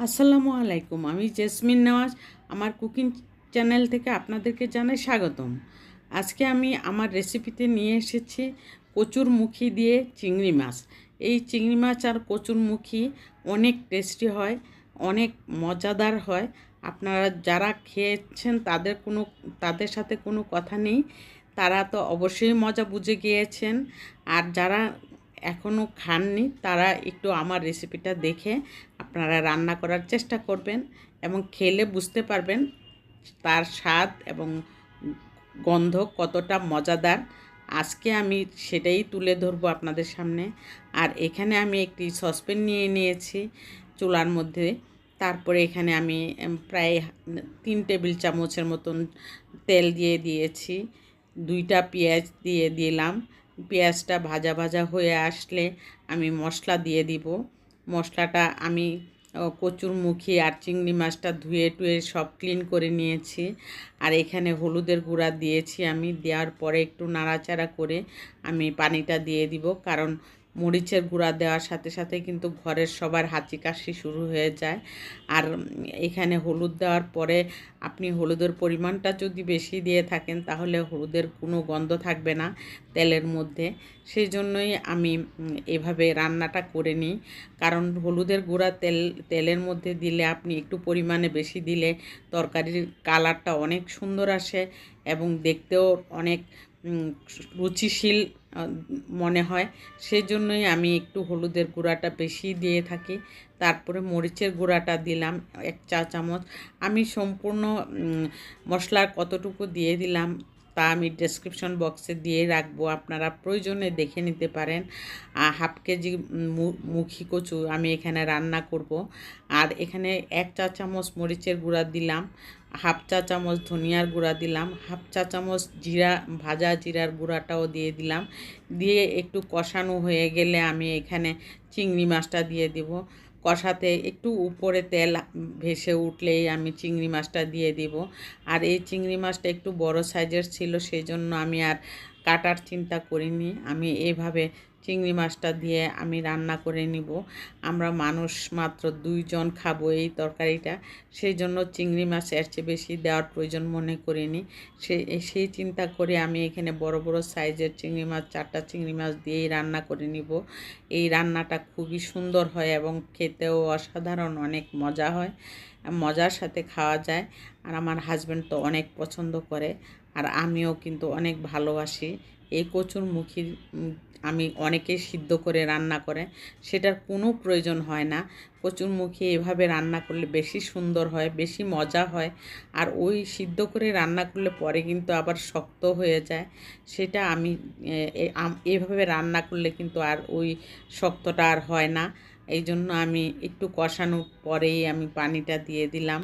আসসালামু আলাইকুম। আমি জেসমিন নওয়াজ আমার কুকিং চ্যানেল থেকে আপনাদেরকে জানাই স্বাগতম। আজকে আমি আমার রেসিপিতে নিয়ে এসেছি কচুরমুখী দিয়ে চিংড়ি মাছ। এই চিংড়ি মাছ আর কচুরমুখী অনেক টেস্টি হয়, অনেক মজাদার হয়। আপনারা যারা খেয়েছেন তাদের সাথে কোনো কথা নেই, তারা তো অবশ্যই মজা বুঝে গিয়েছেন। আর যারা এখনও খাননি তারা একটু আমার রেসিপিটা দেখে আপনারা রান্না করার চেষ্টা করবেন এবং খেলে বুঝতে পারবেন তার স্বাদ এবং গন্ধ কতটা মজাদার। আজকে আমি সেটাই তুলে ধরবো আপনাদের সামনে। আর এখানে আমি একটি সসপ্যান নিয়ে নিয়েছি চুলার মধ্যে। তারপরে এখানে আমি প্রায় 3 টেবিল চামচের মতন তেল দিয়ে দিয়েছি। 2টা পেঁয়াজ দিয়ে দিলাম। পেঁয়াজটা ভাজা ভাজা হয়ে আসলে আমি মশলা দিয়ে দিব। মশলাটা আমি কচুরমুখী আর চিংড়ি মাছটা ধুয়ে টুয়ে সব ক্লিন করে নিয়েছি। আর এখানে হলুদের গুঁড়া দিয়েছি। আমি দেওয়ার পরে একটু নাড়াচাড়া করে আমি পানিটা দিয়ে দিব, কারণ মরিচের গুঁড়া দেওয়ার সাথে সাথে কিন্তু ঘরের সবার হাঁচি কাশি শুরু হয়ে যায়। আর এখানে হলুদ দেওয়ার পরে আপনি হলুদের পরিমাণটা যদি বেশি দিয়ে থাকেন তাহলে হলুদের কোনো গন্ধ থাকবে না তেলের মধ্যে। সেই জন্যই আমি এভাবে রান্নাটা করে নিই, কারণ হলুদের গুঁড়া তেলের মধ্যে দিলে আপনি একটু পরিমাণে বেশি দিলে তরকারির কালারটা অনেক সুন্দর আসে এবং দেখতেও অনেক রুচিশীল মনে হয়। সেই জন্যই আমি একটু হলুদের গুঁড়াটা বেশি দিয়ে থাকি। তারপরে মরিচের গুঁড়াটা দিলাম 1 চা চামচ। আমি সম্পূর্ণ মশলার কতটুকু দিয়ে দিলাম তা আমি ডেসক্রিপশন বক্সে দিয়ে রাখবো, আপনারা প্রয়োজনে দেখে নিতে পারেন। 1/2 কেজি মুখী কচু আমি এখানে রান্না করব। আর এখানে 1 চা চামচ মরিচের গুঁড়া দিলাম, 1/2 চা চামচ ধনিয়ার গুঁড়া দিলাম, 1/2 চা চামচ ভাজা জিরার গুঁড়াটাও দিয়ে দিলাম। দিয়ে একটু কষানো হয়ে গেলে আমি এখানে চিংড়ি মাছটা দিয়ে দেব। কষাতে একটু উপরে তেল ভেসে উঠলেই আমি চিংড়ি মাছটা দিয়ে দিব। আর এই চিংড়ি মাছটা একটু বড় সাইজের ছিল, সেই জন্য আমি আর কাটার চিন্তা করিনি। আমি এইভাবে চিংড়ি মাছটা দিয়ে আমি রান্না করে নিব। আমরা মানুষ মাত্র 2 জন খাবো এই তরকারিটা, সেই জন্য চিংড়ি মাছ এর চেয়ে বেশি দেওয়ার প্রয়োজন মনে করিনি। সেই চিন্তা করে আমি এখানে বড় বড় সাইজের চিংড়ি মাছ 4টা চিংড়ি মাছ দিয়েই রান্না করে নিব। এই রান্নাটা খুবই সুন্দর হয় এবং খেতেও অসাধারণ অনেক মজা হয়, মজার সাথে খাওয়া যায়। আর আমার হাজব্যান্ড তো অনেক পছন্দ করে, আর আমিও কিন্তু অনেক ভালোবাসি। এই কচুরমুখী আমি অনেকেই সিদ্ধ করে রান্না করে, সেটার কোনো প্রয়োজন হয় না। কচুরমুখী এভাবে রান্না করলে বেশি সুন্দর হয়, বেশি মজা হয়। আর ওই সিদ্ধ করে রান্না করলে পরে কিন্তু আবার শক্ত হয়ে যায়। সেটা আমি এভাবে রান্না করলে কিন্তু আর ওই শক্তটা আর হয় না। এই জন্য আমি একটু কষানোর পরেই আমি পানিটা দিয়ে দিলাম।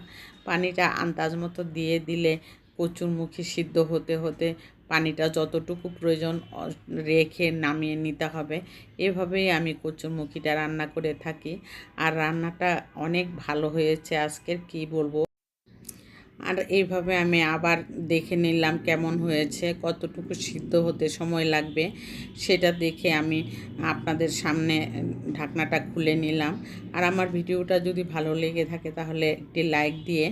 পানিটা আন্দাজ মতো দিয়ে দিলে কচুরমুখী সিদ্ধ হতে হতে পানিটা যতটুকু প্রয়োজন রেখে নামিয়ে নিতে হবে। এভাবেই আমি কচুরমুখীটা রান্না করে থাকি। আর রান্নাটা অনেক ভালো হয়েছে আজকের, কি বলবো। আর এইভাবে আমি আবার দেখে নিলাম কেমন হয়েছে, কতটুকু সিদ্ধ হতে সময় লাগবে সেটা দেখে আমি আপনাদের সামনে ঢাকনাটা খুলে নিলাম। আর আমার ভিডিওটা যদি ভালো লেগে থাকে তাহলে একটি লাইক দিয়ে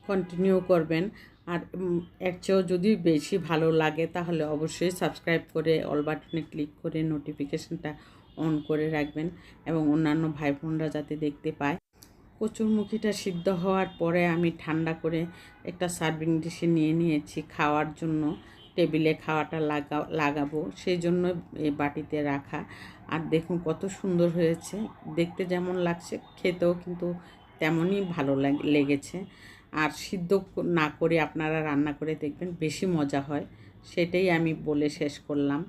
কন্টিনিউ করবেন। আর এর চেয়েও যদি বেশি ভালো লাগে তাহলে অবশ্যই সাবস্ক্রাইব করে অল বাটনে ক্লিক করে নোটিফিকেশনটা অন করে রাখবেন এবং অন্যান্য ভাই বোনরা যাতে দেখতে পায়। কচুরমুখীটা সিদ্ধ হওয়ার পরে আমি ঠান্ডা করে একটা সার্ভিং ডিশে নিয়ে নিয়েছি খাওয়ার জন্য। টেবিলে খাওয়াটা লাগাবো সেই জন্য এই বাটিতে রাখা। আর দেখুন কত সুন্দর হয়েছে, দেখতে যেমন লাগছে খেতেও কিন্তু তেমনই ভালো লেগেছে। আর সিদ্ধ না করে আপনারা রান্না করে দেখবেন, বেশি মজা হয়। সেটাই আমি বলে শেষ করলাম।